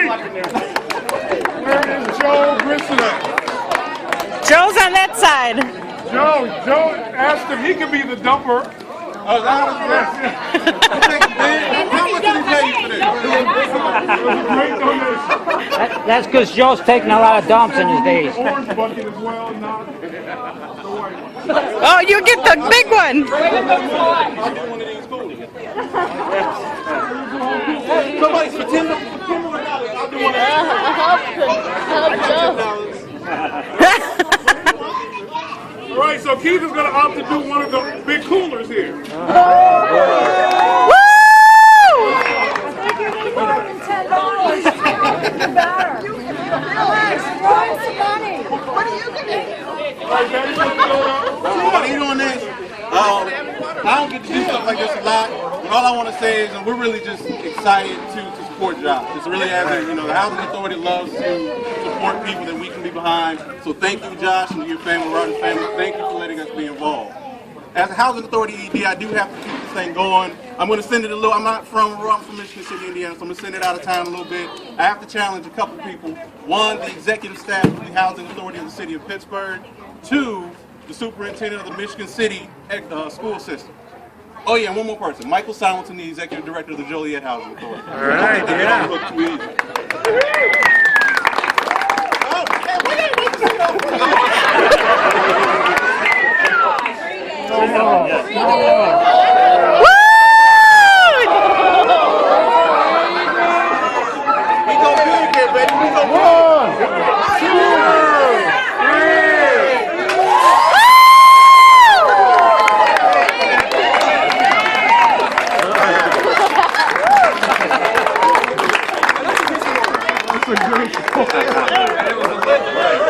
Where is Joe Grissom at? Joe's on that side. Joe asked if he could be the dumper. Oh, that was How much did he pay you for this? It was a great donation. That's because Joe's taking a lot of dumps in his days. Orange bucket as well, not the white one. Oh, you get the big one. Somebody for $10 more. I'll do one of All right, so Keith is going to opt to do one of the big coolers here. Woo! What are you doing next? I don't get to do stuff like this a lot, but all I want to say is we're really just excited to support Josh. It's really as the Housing Authority loves to support people that we can be behind. So thank you, Josh, and your family, Rogers family. Thank you for letting us be involved. As a Housing Authority ED, I do have to keep this thing going. I'm going to send it a little. I'm from Michigan City, Indiana, so I'm going to send it out of town a little bit. I have to challenge a couple people. One, the executive staff of the Housing Authority of the City of Pittsburgh. Two, the superintendent of the Michigan City school system. Oh yeah, and one more person, Michael Simonton, the executive director of the Joliet Housing Authority. All right, yeah. We go big here, baby. We go big. 1, 2, 3. That's a great